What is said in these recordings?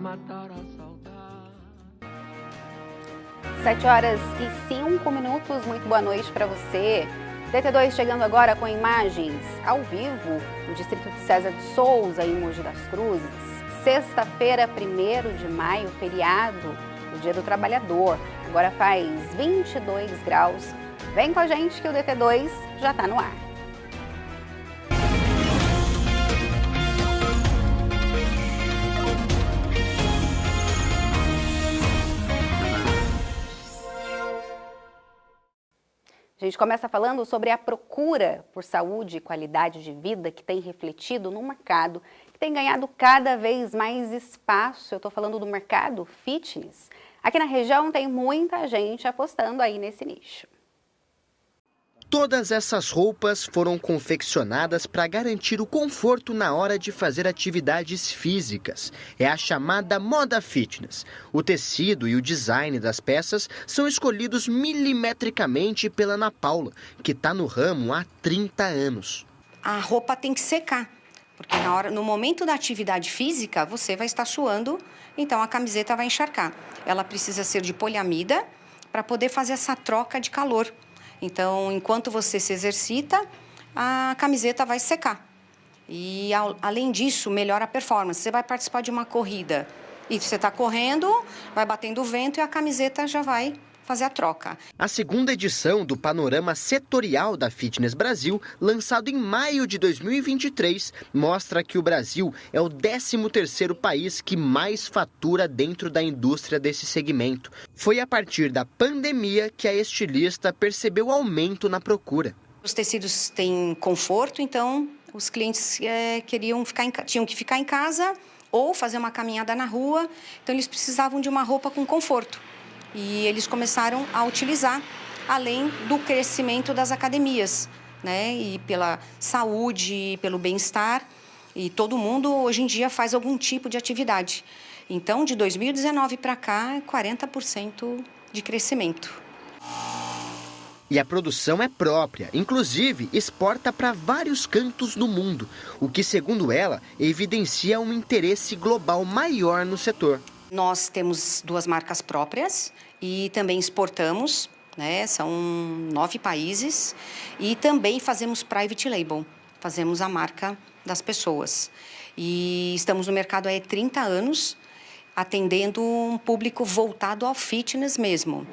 matar a saudade. 7h05, muito boa noite para você. DT2 chegando agora com imagens ao vivo no distrito de César de Souza, em Mogi das Cruzes. Sexta-feira, 1º de maio, feriado, o Dia do Trabalhador. Agora faz 22 graus. Vem com a gente que o DT2 já está no ar. A gente começa falando sobre a procura por saúde e qualidade de vida que tem refletido no mercado, que tem ganhado cada vez mais espaço. Eu estou falando do mercado fitness. Aqui na região tem muita gente apostando aí nesse nicho. Todas essas roupas foram confeccionadas para garantir o conforto na hora de fazer atividades físicas. É a chamada moda fitness. O tecido e o design das peças são escolhidos milimetricamente pela Ana Paula, que está no ramo há 30 anos. A roupa tem que secar, porque no momento da atividade física, você vai estar suando, então a camiseta vai encharcar. Ela precisa ser de poliamida para poder fazer essa troca de calor. Então, enquanto você se exercita, a camiseta vai secar. E, além disso, melhora a performance. Você vai participar de uma corrida e você está correndo, vai batendo o vento e a camiseta já vai fazer a troca. A segunda edição do Panorama Setorial da Fitness Brasil, lançado em maio de 2023, mostra que o Brasil é o 13º país que mais fatura dentro da indústria desse segmento. Foi a partir da pandemia que a estilista percebeu aumento na procura. Os tecidos têm conforto, então os clientes tinham que ficar em casa ou fazer uma caminhada na rua, então eles precisavam de uma roupa com conforto. E eles começaram a utilizar, além do crescimento das academias, né? E pela saúde, pelo bem-estar. E todo mundo, hoje em dia, faz algum tipo de atividade. Então, de 2019 para cá, 40% de crescimento. E a produção é própria, inclusive exporta para vários cantos do mundo, o que, segundo ela, evidencia um interesse global maior no setor. Nós temos 2 marcas próprias e também exportamos, né? São 9 países. E também fazemos private label, fazemos a marca das pessoas. E estamos no mercado há 30 anos, atendendo um público voltado ao fitness mesmo.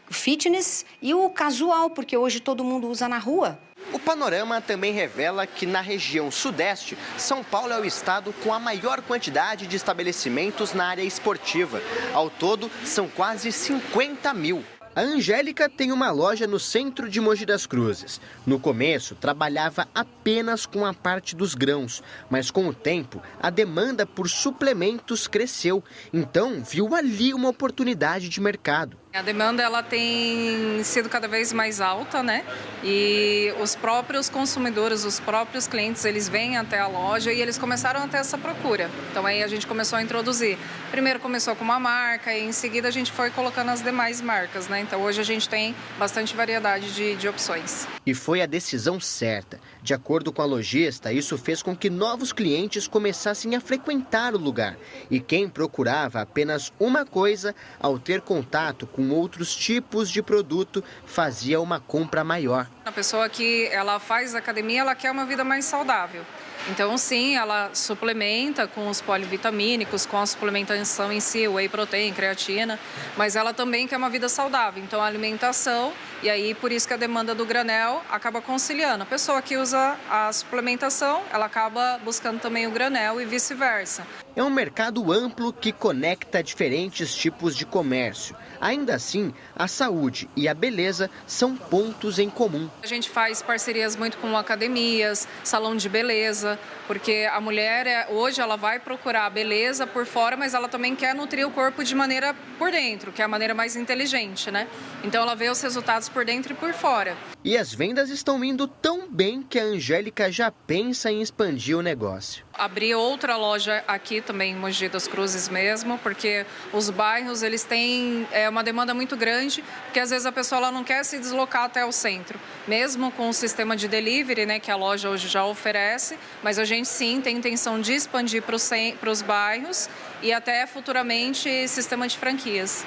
Fitness e o casual, porque hoje todo mundo usa na rua. O panorama também revela que na região sudeste, São Paulo é o estado com a maior quantidade de estabelecimentos na área esportiva. Ao todo, são quase 50 mil. A Angélica tem uma loja no centro de Mogi das Cruzes. No começo, trabalhava apenas com a parte dos grãos, mas com o tempo, a demanda por suplementos cresceu. Então, viu ali uma oportunidade de mercado. A demanda ela tem sido cada vez mais alta, né? E os próprios consumidores, os próprios clientes, eles vêm até a loja e eles começaram a ter essa procura. Então aí a gente começou a introduzir. Primeiro começou com uma marca e em seguida a gente foi colocando as demais marcas, né? Então hoje a gente tem bastante variedade de opções. E foi a decisão certa. De acordo com a lojista, isso fez com que novos clientes começassem a frequentar o lugar. E quem procurava apenas uma coisa, ao ter contato com outros tipos de produto, fazia uma compra maior. A pessoa que ela faz academia, ela quer uma vida mais saudável. Então, sim, ela suplementa com os polivitamínicos, com a suplementação em si, whey protein, creatina, mas ela também quer uma vida saudável. Então, a alimentação, e aí por isso que a demanda do granel acaba conciliando. A pessoa que usa a suplementação, ela acaba buscando também o granel e vice-versa. É um mercado amplo que conecta diferentes tipos de comércio. Ainda assim, a saúde e a beleza são pontos em comum. A gente faz parcerias muito com academias, salão de beleza, porque a mulher hoje ela vai procurar a beleza por fora, mas ela também quer nutrir o corpo de maneira por dentro, que é a maneira mais inteligente, né? Então ela vê os resultados por dentro e por fora. E as vendas estão indo tão bem que a Angélica já pensa em expandir o negócio. abrir outra loja aqui também em Mogi das Cruzes mesmo, porque os bairros eles têm uma demanda muito grande, porque às vezes a pessoa ela não quer se deslocar até o centro, mesmo com o sistema de delivery, né, que a loja hoje já oferece, mas a gente sim tem intenção de expandir para os bairros e até futuramente sistema de franquias.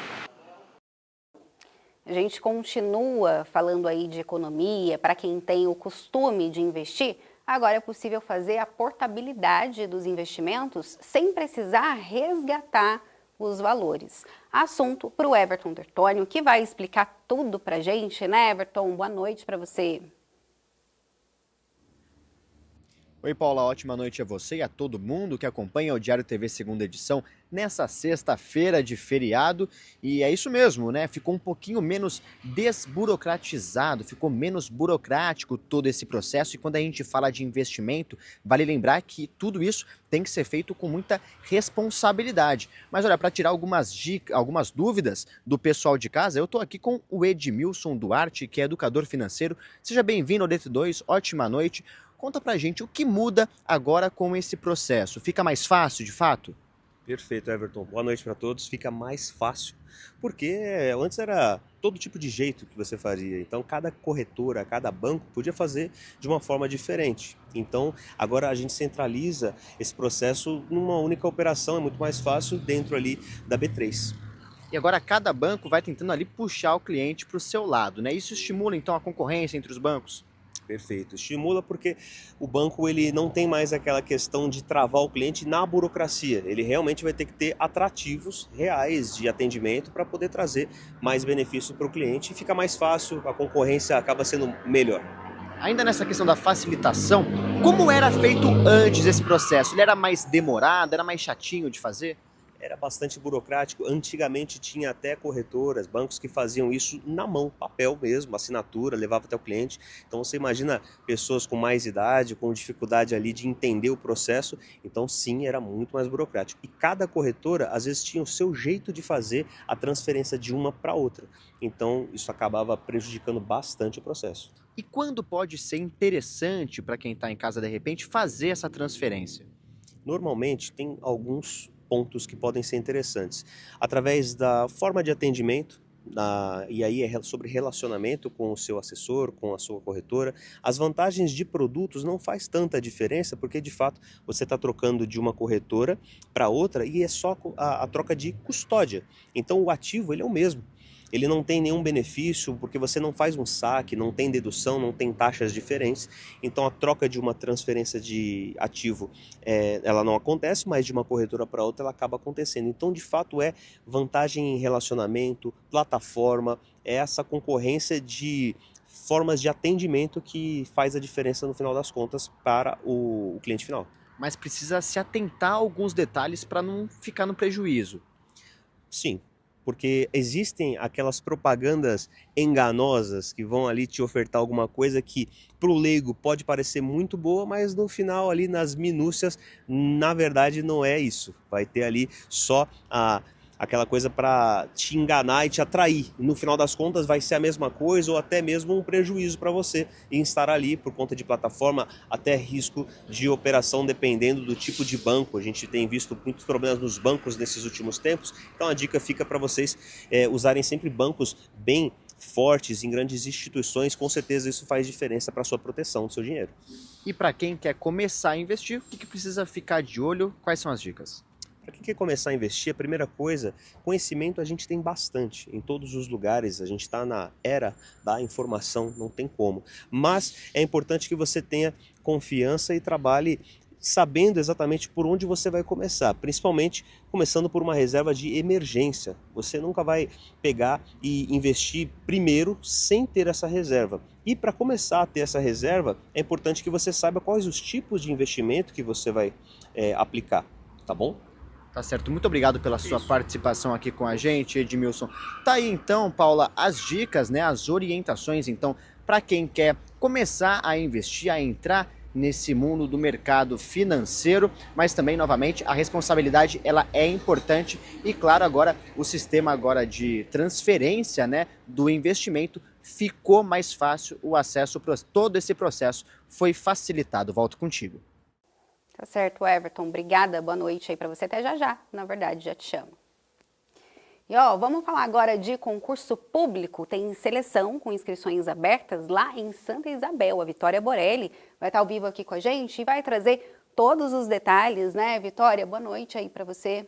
A gente continua falando aí de economia, para quem tem o costume de investir, agora é possível fazer a portabilidade dos investimentos sem precisar resgatar os valores. Assunto para o Everton Tertônio, que vai explicar tudo para a gente, né, Everton? Boa noite para você. Oi, Paula, ótima noite a você e a todo mundo que acompanha o Diário TV segunda edição nessa sexta-feira de feriado. E é isso mesmo, né? Ficou um pouquinho menos desburocratizado, ficou menos burocrático todo esse processo. E quando a gente fala de investimento, vale lembrar que tudo isso tem que ser feito com muita responsabilidade. Mas olha, para tirar algumas dicas, algumas dúvidas do pessoal de casa, eu estou aqui com o Edmilson Duarte, que é educador financeiro. Seja bem-vindo ao DT2, ótima noite. Conta pra gente o que muda agora com esse processo. Fica mais fácil, de fato? Perfeito, Everton. Boa noite para todos. Fica mais fácil, porque antes era todo tipo de jeito que você fazia. Então, cada corretora, cada banco podia fazer de uma forma diferente. Então, agora a gente centraliza esse processo numa única operação. É muito mais fácil dentro ali da B3. E agora cada banco vai tentando ali puxar o cliente para o seu lado, né? Isso estimula então a concorrência entre os bancos? Perfeito. Estimula porque o banco ele não tem mais aquela questão de travar o cliente na burocracia. Ele realmente vai ter que ter atrativos reais de atendimento para poder trazer mais benefício para o cliente e fica mais fácil, a concorrência acaba sendo melhor. Ainda nessa questão da facilitação, como era feito antes esse processo? Ele era mais demorado, era mais chatinho de fazer? Era bastante burocrático. Antigamente tinha até corretoras, bancos que faziam isso na mão, papel mesmo, assinatura, levava até o cliente. Então você imagina pessoas com mais idade, com dificuldade ali de entender o processo. Então sim, era muito mais burocrático. E cada corretora às vezes tinha o seu jeito de fazer a transferência de uma para outra. Então isso acabava prejudicando bastante o processo. E quando pode ser interessante para quem está em casa de repente fazer essa transferência? Normalmente tem alguns pontos que podem ser interessantes. Através da forma de atendimento, e aí é sobre relacionamento com o seu assessor, com a sua corretora. As vantagens de produtos não faz tanta diferença, porque de fato você está trocando de uma corretora para outra e é só a troca de custódia. Então o ativo ele é o mesmo. Ele não tem nenhum benefício, porque você não faz um saque, não tem dedução, não tem taxas diferentes. Então a troca de uma transferência de ativo, ela não acontece, mas de uma corretora para outra ela acaba acontecendo. Então de fato é vantagem em relacionamento, plataforma, é essa concorrência de formas de atendimento que faz a diferença no final das contas para o cliente final. Mas precisa se atentar a alguns detalhes para não ficar no prejuízo. Sim. Porque existem aquelas propagandas enganosas que vão ali te ofertar alguma coisa que para o leigo pode parecer muito boa, mas no final ali nas minúcias, na verdade não é isso. Vai ter ali só aquela coisa para te enganar e te atrair. No final das contas vai ser a mesma coisa ou até mesmo um prejuízo para você em estar ali por conta de plataforma, até risco de operação dependendo do tipo de banco. A gente tem visto muitos problemas nos bancos nesses últimos tempos, então a dica fica para vocês usarem sempre bancos bem fortes em grandes instituições. Com certeza isso faz diferença para a sua proteção do seu dinheiro. E para quem quer começar a investir, o que precisa ficar de olho? Quais são as dicas? Para quem quer começar a investir, a primeira coisa, conhecimento a gente tem bastante, em todos os lugares, a gente está na era da informação, não tem como. Mas é importante que você tenha confiança e trabalhe sabendo exatamente por onde você vai começar, principalmente começando por uma reserva de emergência. Você nunca vai pegar e investir primeiro sem ter essa reserva. E para começar a ter essa reserva, é importante que você saiba quais os tipos de investimento que você vai aplicar, tá bom? Tá certo, muito obrigado pela sua participação aqui com a gente, Edmilson. Tá aí então, Paula, as dicas, né, as orientações então para quem quer começar a investir, a entrar nesse mundo do mercado financeiro, mas também, novamente, a responsabilidade ela é importante e, claro, agora o sistema agora de transferência, né, do investimento ficou mais fácil, o acesso, todo esse processo foi facilitado. Volto contigo. Tá certo, Everton. Obrigada, boa noite aí para você. Até já já, na verdade, já te chamo. E ó, vamos falar agora de concurso público. Tem seleção com inscrições abertas lá em Santa Isabel. A Vitória Borelli vai estar ao vivo aqui com a gente e vai trazer todos os detalhes, né, Vitória? Boa noite aí para você.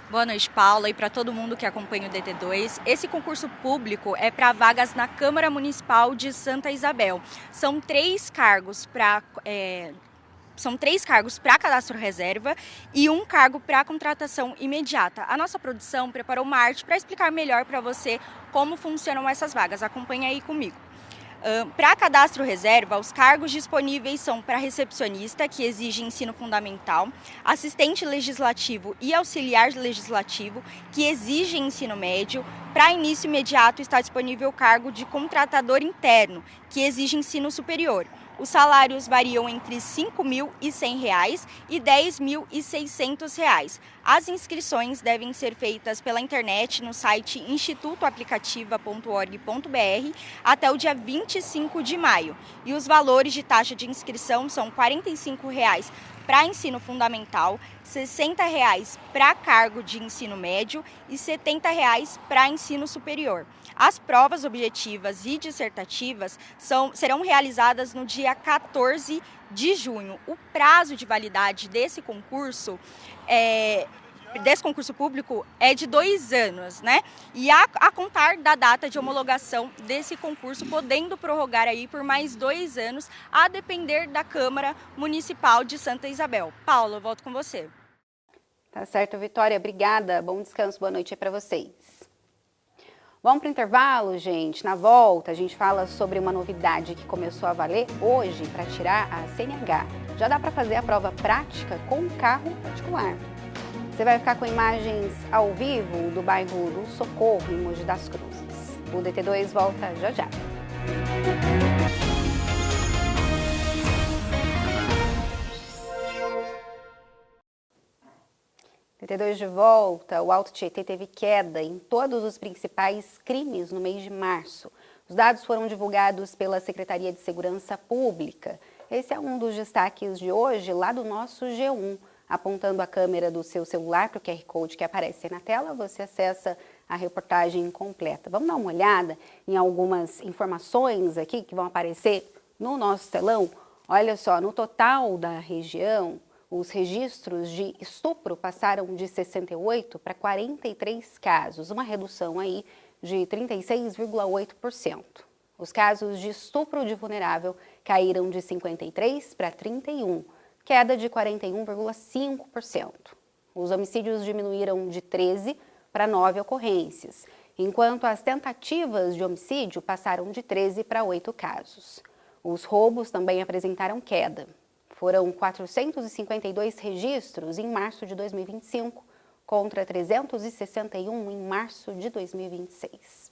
Boa noite, Paula, e para todo mundo que acompanha o DT2. Esse concurso público é para vagas na Câmara Municipal de Santa Isabel. São 3 cargos para cadastro reserva e 1 cargo para contratação imediata. A nossa produção preparou uma arte para explicar melhor para você como funcionam essas vagas. Acompanhe aí comigo. Para cadastro reserva, os cargos disponíveis são para recepcionista, que exige ensino fundamental, assistente legislativo e auxiliar legislativo, que exige ensino médio. Para início imediato está disponível o cargo de contratador interno, que exige ensino superior. Os salários variam entre R$ 5.100 e R$ 10.600. As inscrições devem ser feitas pela internet no site institutoaplicativa.org.br até o dia 25 de maio. E os valores de taxa de inscrição são R$ 45 para ensino fundamental, R$ 60 para cargo de ensino médio e R$ 70 para ensino superior. As provas objetivas e dissertativas serão realizadas no dia 14 de junho. O prazo de validade desse concurso público é de 2 anos, né? E a contar da data de homologação desse concurso, podendo prorrogar aí por mais 2 anos, a depender da Câmara Municipal de Santa Isabel. Paula, eu volto com você. Tá certo, Vitória. Obrigada. Bom descanso, boa noite aí para vocês. Vamos para o intervalo, gente. Na volta, a gente fala sobre uma novidade que começou a valer hoje para tirar a CNH. Já dá para fazer a prova prática com um carro particular. Você vai ficar com imagens ao vivo do bairro do Socorro, em Mogi das Cruzes. O DT2 volta já já. DT2 de volta. O Alto Tietê teve queda em todos os principais crimes no mês de março. Os dados foram divulgados pela Secretaria de Segurança Pública. Esse é um dos destaques de hoje lá do nosso G1. Apontando a câmera do seu celular para o QR Code que aparece na tela, você acessa a reportagem completa. Vamos dar uma olhada em algumas informações aqui que vão aparecer no nosso telão. Olha só, no total da região, os registros de estupro passaram de 68 para 43 casos, uma redução aí de 36,8%. Os casos de estupro de vulnerável caíram de 53 para 31, queda de 41,5%. Os homicídios diminuíram de 13 para 9 ocorrências, enquanto as tentativas de homicídio passaram de 13 para 8 casos. Os roubos também apresentaram queda. Foram 452 registros em março de 2025, contra 361 em março de 2026.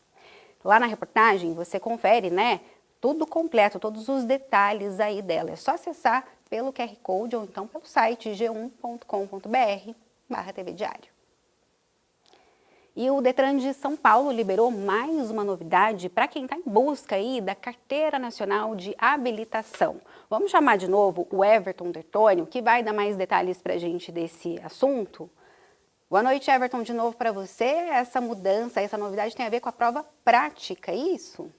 Lá na reportagem você confere, né? Tudo completo, todos os detalhes aí dela. É só acessar pelo QR Code ou então pelo site g1.com.br/TV Diário. E o Detran de São Paulo liberou mais uma novidade para quem está em busca aí da Carteira Nacional de Habilitação. Vamos chamar de novo o Everton Dertônio, que vai dar mais detalhes para a gente desse assunto. Boa noite, Everton, de novo para você. Essa mudança, essa novidade tem a ver com a prova prática, é isso?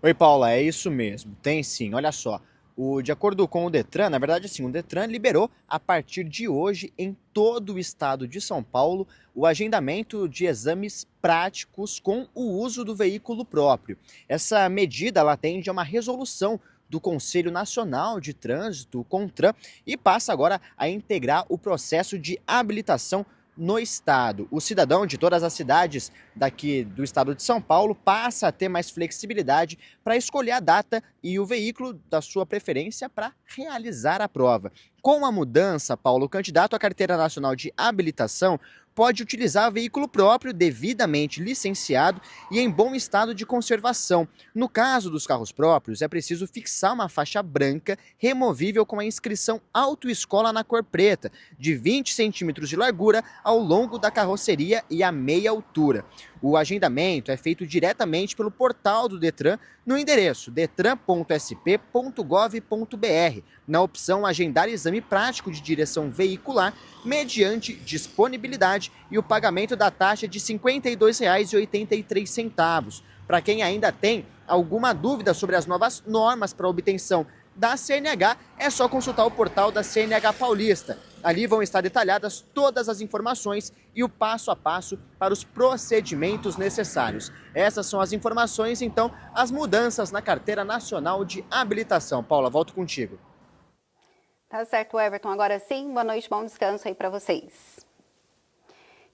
Oi, Paula, é isso mesmo. Tem sim, olha só. De acordo com o Detran, na verdade, sim, o Detran liberou a partir de hoje em todo o estado de São Paulo o agendamento de exames práticos com o uso do veículo próprio. Essa medida ela atende a uma resolução do Conselho Nacional de Trânsito, CONTRAN, e passa agora a integrar o processo de habilitação no estado. O cidadão de todas as cidades daqui do estado de São Paulo passa a ter mais flexibilidade para escolher a data e o veículo da sua preferência para realizar a prova. Com a mudança, Paulo, o candidato à Carteira Nacional de Habilitação pode utilizar veículo próprio devidamente licenciado e em bom estado de conservação. No caso dos carros próprios, é preciso fixar uma faixa branca removível com a inscrição Autoescola na cor preta, de 20 centímetros de largura ao longo da carroceria e a meia altura. O agendamento é feito diretamente pelo portal do Detran no endereço detran.sp.gov.br, na opção Agendar exame prático de direção veicular, mediante disponibilidade e o pagamento da taxa de R$ 52,83. Para quem ainda tem alguma dúvida sobre as novas normas para obtenção da CNH, é só consultar o portal da CNH Paulista. Ali vão estar detalhadas todas as informações e o passo a passo para os procedimentos necessários. Essas são as informações, então, as mudanças na Carteira Nacional de Habilitação. Paula, volto contigo. Tá certo, Everton. Agora sim, boa noite, bom descanso aí para vocês.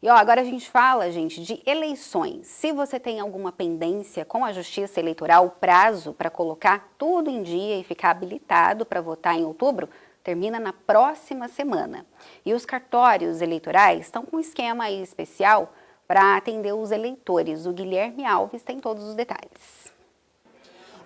E agora a gente fala, gente, de eleições. Se você tem alguma pendência com a Justiça Eleitoral, o prazo para colocar tudo em dia e ficar habilitado para votar em outubro termina na próxima semana. E os cartórios eleitorais estão com um esquema aí especial para atender os eleitores. O Guilherme Alves tem todos os detalhes.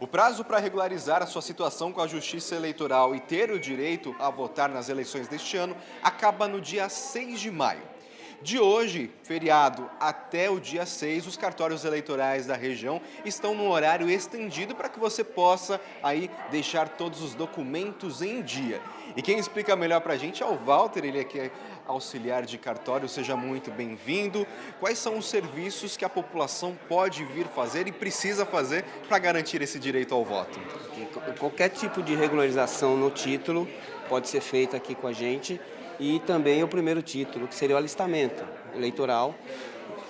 O prazo para regularizar a sua situação com a Justiça Eleitoral e ter o direito a votar nas eleições deste ano acaba no dia 6 de maio. De hoje, feriado, até o dia 6, os cartórios eleitorais da região estão no horário estendido para que você possa aí deixar todos os documentos em dia. E quem explica melhor para a gente é o Walter, ele aqui é auxiliar de cartório, seja muito bem-vindo. Quais são os serviços que a população pode vir fazer e precisa fazer para garantir esse direito ao voto? Qualquer tipo de regularização no título pode ser feita aqui com a gente. E também o primeiro título, que seria o alistamento eleitoral.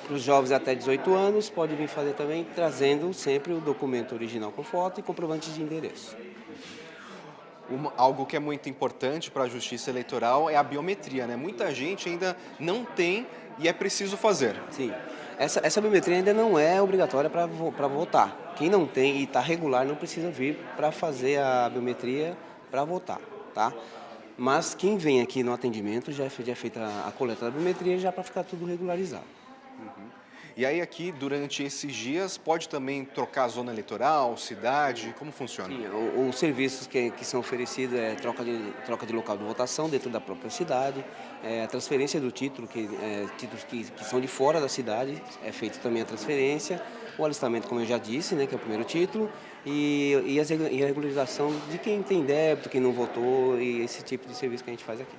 Para os jovens até 18 anos, pode vir fazer também, trazendo sempre o documento original com foto e comprovante de endereço. Algo que é muito importante para a Justiça Eleitoral é a biometria, né? Muita gente ainda não tem e é preciso fazer. Sim, essa biometria ainda não é obrigatória para votar. Quem não tem e está regular não precisa vir para fazer a biometria para votar, tá? Mas quem vem aqui no atendimento já é feita a coleta da biometria já para ficar tudo regularizado. E aí aqui, durante esses dias, pode também trocar a zona eleitoral, cidade, como funciona? Sim, os serviços que são oferecidos é troca de local de votação dentro da própria cidade, a transferência do título, títulos que são de fora da cidade, é feita também a transferência, o alistamento, como eu já disse, né, que é o primeiro título, e a regularização de quem tem débito, quem não votou, e esse tipo de serviço que a gente faz aqui.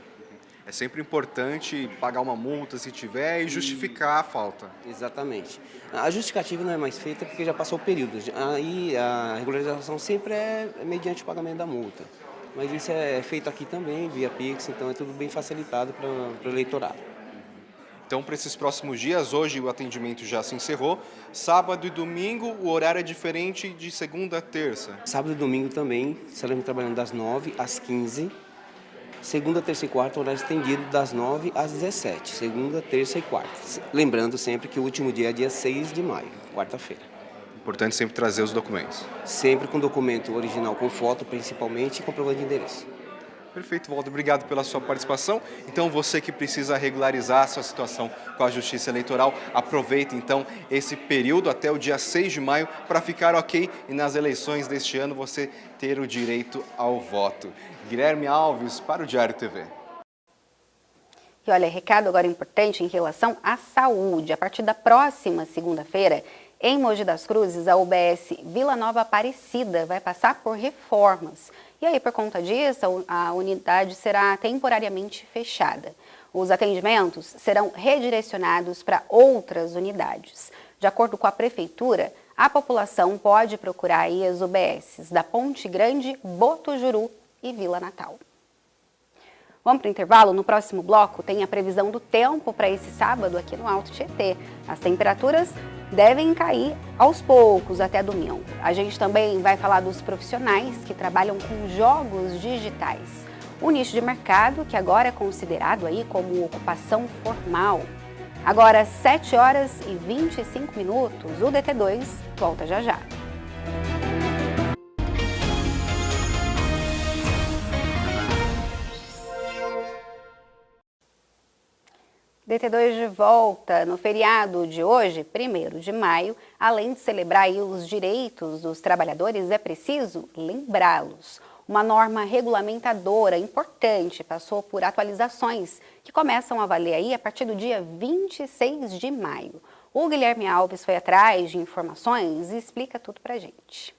É sempre importante pagar uma multa se tiver e justificar a falta. Exatamente. A justificativa não é mais feita porque já passou o período. Aí a regularização sempre é mediante o pagamento da multa. Mas isso é feito aqui também, via Pix, então é tudo bem facilitado para o eleitorado. Então, para esses próximos dias, hoje o atendimento já se encerrou. Sábado e domingo, o horário é diferente de segunda a terça. Sábado e domingo também, estaremos trabalhando das 9 às 15. Segunda, terça e quarta, horário estendido das 9 às 17. Segunda, terça e quarta. Lembrando sempre que o último dia é dia 6 de maio, quarta-feira. Importante sempre trazer os documentos. Sempre com documento original com foto, principalmente, e comprovante de endereço. Perfeito, Walter. Obrigado pela sua participação. Então, você que precisa regularizar a sua situação com a Justiça Eleitoral, aproveite, então, esse período até o dia 6 de maio para ficar ok e nas eleições deste ano você ter o direito ao voto. Guilherme Alves, para o Diário TV. E olha, recado agora importante em relação à saúde. A partir da próxima segunda-feira, em Mogi das Cruzes, a UBS Vila Nova Aparecida vai passar por reformas. E aí, por conta disso, a unidade será temporariamente fechada. Os atendimentos serão redirecionados para outras unidades. De acordo com a Prefeitura, a população pode procurar aí as UBSs da Ponte Grande, Botujuru e Vila Natal. Vamos para o intervalo? No próximo bloco tem a previsão do tempo para esse sábado aqui no Alto Tietê. As temperaturas devem cair aos poucos até domingo. A gente também vai falar dos profissionais que trabalham com jogos digitais. Um nicho de mercado que agora é considerado aí como ocupação formal. Agora, 7 horas e 25 minutos, o DT2 volta já já. DT2 de volta no feriado de hoje, 1º de maio. Além de celebrar aí os direitos dos trabalhadores, é preciso lembrá-los. Uma norma regulamentadora importante passou por atualizações que começam a valer aí a partir do dia 26 de maio. O Guilherme Alves foi atrás de informações e explica tudo pra gente.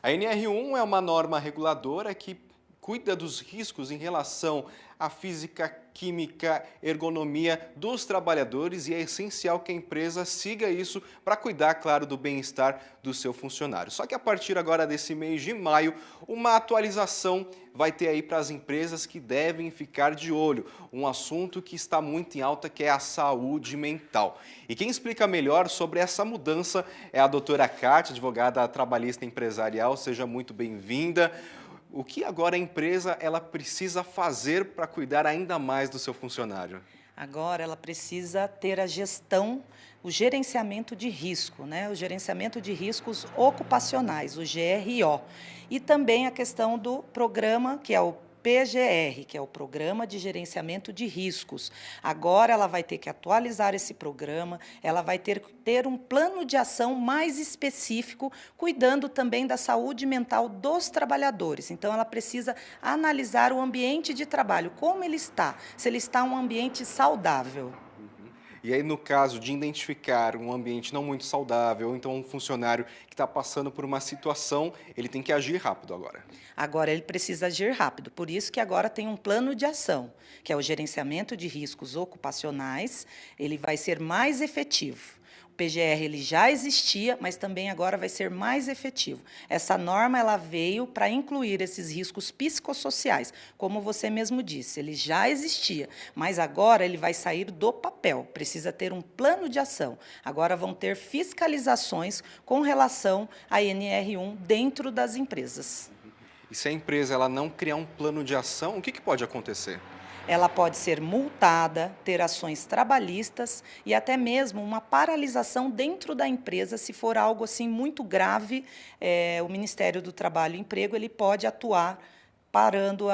A NR1 é uma norma reguladora que cuida dos riscos em relação à física, química, ergonomia dos trabalhadores e é essencial que a empresa siga isso para cuidar, claro, do bem-estar do seu funcionário. Só que a partir agora desse mês de maio, uma atualização vai ter aí para as empresas que devem ficar de olho. Um assunto que está muito em alta, que é a saúde mental. E quem explica melhor sobre essa mudança é a doutora Kátia, advogada trabalhista empresarial. Seja muito bem-vinda. O que agora a empresa ela precisa fazer para cuidar ainda mais do seu funcionário? Agora ela precisa ter a gestão, o gerenciamento de risco, né? O gerenciamento de riscos ocupacionais, o GRO. E também a questão do programa, que é o PGR, que é o Programa de Gerenciamento de Riscos. Agora ela vai ter que atualizar esse programa, ela vai ter um plano de ação mais específico, cuidando também da saúde mental dos trabalhadores. Então, ela precisa analisar o ambiente de trabalho, como ele está, se ele está um ambiente saudável. E aí, no caso de identificar um ambiente não muito saudável, ou então um funcionário que está passando por uma situação, ele tem que agir rápido agora. Agora ele precisa agir rápido, por isso que agora tem um plano de ação, que é o gerenciamento de riscos ocupacionais, ele vai ser mais efetivo. O PGR ele já existia, mas também agora vai ser mais efetivo. Essa norma ela veio para incluir esses riscos psicossociais, como você mesmo disse, ele já existia, mas agora ele vai sair do papel, precisa ter um plano de ação. Agora vão ter fiscalizações com relação à NR1 dentro das empresas. E se a empresa ela não criar um plano de ação, o que pode acontecer? Ela pode ser multada, ter ações trabalhistas e até mesmo uma paralisação dentro da empresa, se for algo assim muito grave, o Ministério do Trabalho e Emprego ele pode atuar parando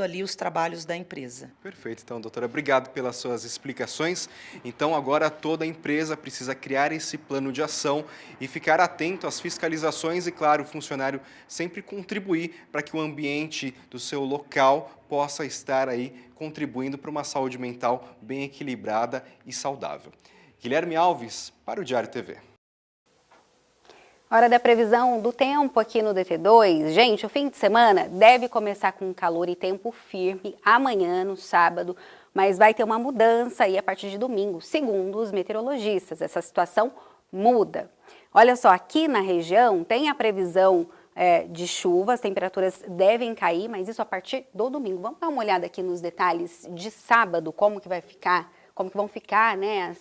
ali os trabalhos da empresa. Perfeito, então, doutora, obrigado pelas suas explicações. Então, agora toda empresa precisa criar esse plano de ação e ficar atento às fiscalizações e, claro, o funcionário sempre contribuir para que o ambiente do seu local possa estar aí contribuindo para uma saúde mental bem equilibrada e saudável. Guilherme Alves, para o Diário TV. Hora da previsão do tempo aqui no DT2. Gente, o fim de semana deve começar com calor e tempo firme amanhã, no sábado, mas vai ter uma mudança aí a partir de domingo, segundo os meteorologistas. Essa situação muda. Olha só, aqui na região tem a previsão de chuva, as temperaturas devem cair, mas isso a partir do domingo. Vamos dar uma olhada aqui nos detalhes de sábado, como que vão ficar, né,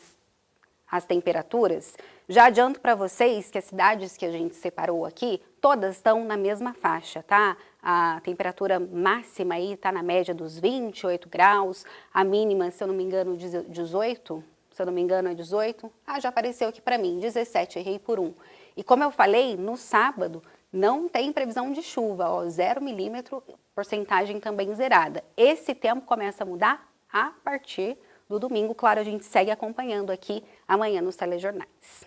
as temperaturas. Já adianto para vocês que as cidades que a gente separou aqui, todas estão na mesma faixa, tá? A temperatura máxima aí está na média dos 28 graus, a mínima, se eu não me engano, 18, se eu não me engano é 18. Ah, já apareceu aqui para mim, 17, errei por 1. E como eu falei, no sábado não tem previsão de chuva, ó, 0 milímetro, porcentagem também zerada. Esse tempo começa a mudar a partir do domingo. Claro, a gente segue acompanhando aqui amanhã nos telejornais.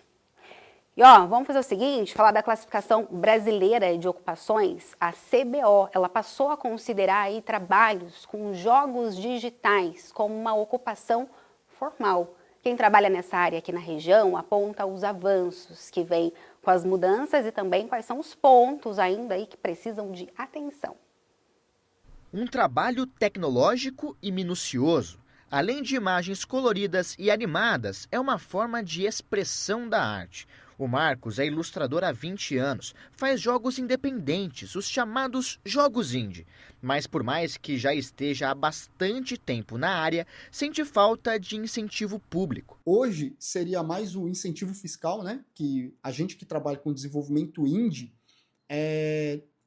E ó, vamos fazer o seguinte, falar da classificação brasileira de ocupações, a CBO, ela passou a considerar aí trabalhos com jogos digitais como uma ocupação formal. Quem trabalha nessa área aqui na região aponta os avanços que vêm com as mudanças e também quais são os pontos ainda aí que precisam de atenção. Um trabalho tecnológico e minucioso. Além de imagens coloridas e animadas, é uma forma de expressão da arte. O Marcos é ilustrador há 20 anos, faz jogos independentes, os chamados jogos indie. Mas por mais que já esteja há bastante tempo na área, sente falta de incentivo público. Hoje seria mais o incentivo fiscal, né? Que a gente que trabalha com desenvolvimento indie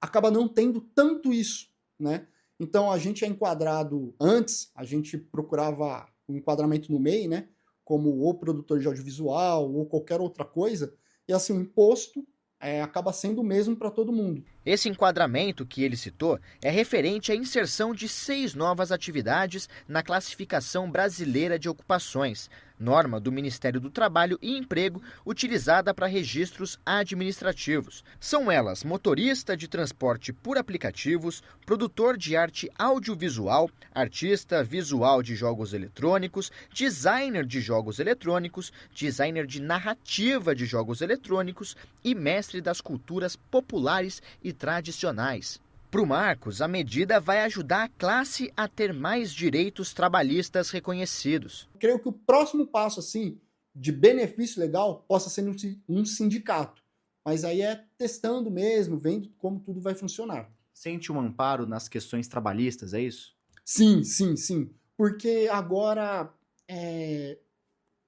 acaba não tendo tanto isso, né? Então a gente é enquadrado, antes a gente procurava um enquadramento no MEI, né? Como ou produtor de audiovisual ou qualquer outra coisa, e assim, o imposto acaba sendo o mesmo para todo mundo. Esse enquadramento que ele citou é referente à inserção de 6 novas atividades na Classificação Brasileira de Ocupações, norma do Ministério do Trabalho e Emprego utilizada para registros administrativos. São elas motorista de transporte por aplicativos, produtor de arte audiovisual, artista visual de jogos eletrônicos, designer de jogos eletrônicos, designer de narrativa de jogos eletrônicos e mestre das culturas populares e tradicionais. Para o Marcos, a medida vai ajudar a classe a ter mais direitos trabalhistas reconhecidos. Creio que o próximo passo assim, de benefício legal possa ser um sindicato. Mas aí é testando mesmo, vendo como tudo vai funcionar. Sente um amparo nas questões trabalhistas, é isso? Sim. Porque agora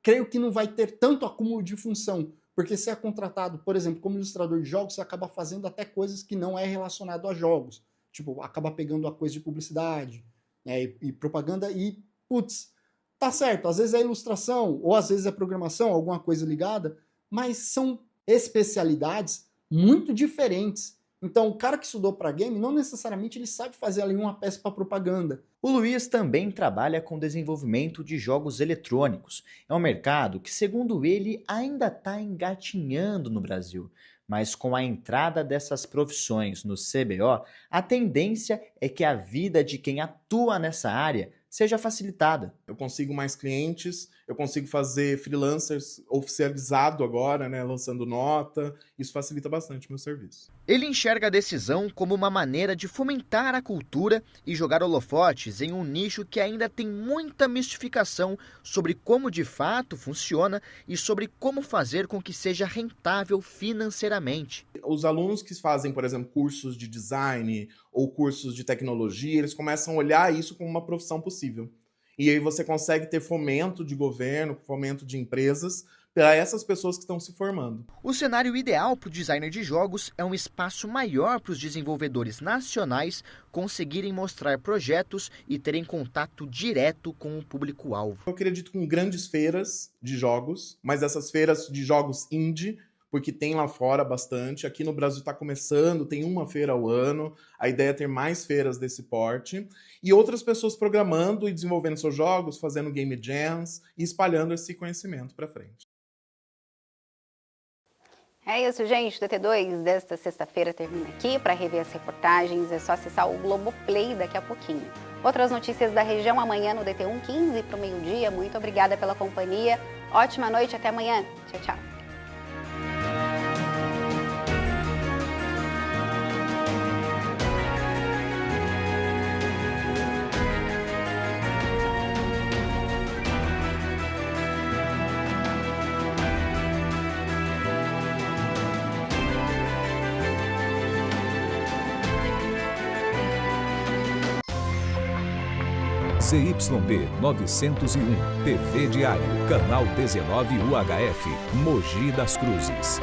creio que não vai ter tanto acúmulo de função. Porque se é contratado, por exemplo, como ilustrador de jogos, você acaba fazendo até coisas que não é relacionado a jogos. Tipo, acaba pegando a coisa de publicidade, né, e propaganda e, putz, tá certo, às vezes é ilustração, ou às vezes é programação, alguma coisa ligada, mas são especialidades muito diferentes. Então, o cara que estudou para game, não necessariamente ele sabe fazer ali uma peça para propaganda. O Luiz também trabalha com desenvolvimento de jogos eletrônicos. É um mercado que, segundo ele, ainda está engatinhando no Brasil. Mas com a entrada dessas profissões no CBO, a tendência é que a vida de quem atua nessa área seja facilitada. Eu consigo mais clientes, eu consigo fazer freelancers oficializado agora, né, lançando nota, isso facilita bastante o meu serviço. Ele enxerga a decisão como uma maneira de fomentar a cultura e jogar holofotes em um nicho que ainda tem muita mistificação sobre como de fato funciona e sobre como fazer com que seja rentável financeiramente. Os alunos que fazem, por exemplo, cursos de design ou cursos de tecnologia, eles começam a olhar isso como uma profissão possível. E aí você consegue ter fomento de governo, fomento de empresas para essas pessoas que estão se formando. O cenário ideal para o designer de jogos é um espaço maior para os desenvolvedores nacionais conseguirem mostrar projetos e terem contato direto com o público-alvo. Eu acredito com grandes feiras de jogos, mas essas feiras de jogos indie, porque tem lá fora bastante. Aqui no Brasil está começando, tem uma feira ao ano. A ideia é ter mais feiras desse porte. E outras pessoas programando e desenvolvendo seus jogos, fazendo game jams e espalhando esse conhecimento para frente. É isso, gente. O DT2 desta sexta-feira termina aqui. Para rever as reportagens, é só acessar o Globoplay daqui a pouquinho. Outras notícias da região amanhã no DT1, 15 para o meio-dia. Muito obrigada pela companhia. Ótima noite, até amanhã. Tchau, tchau. CYB 901, TV Diário, Canal 19 UHF, Mogi das Cruzes.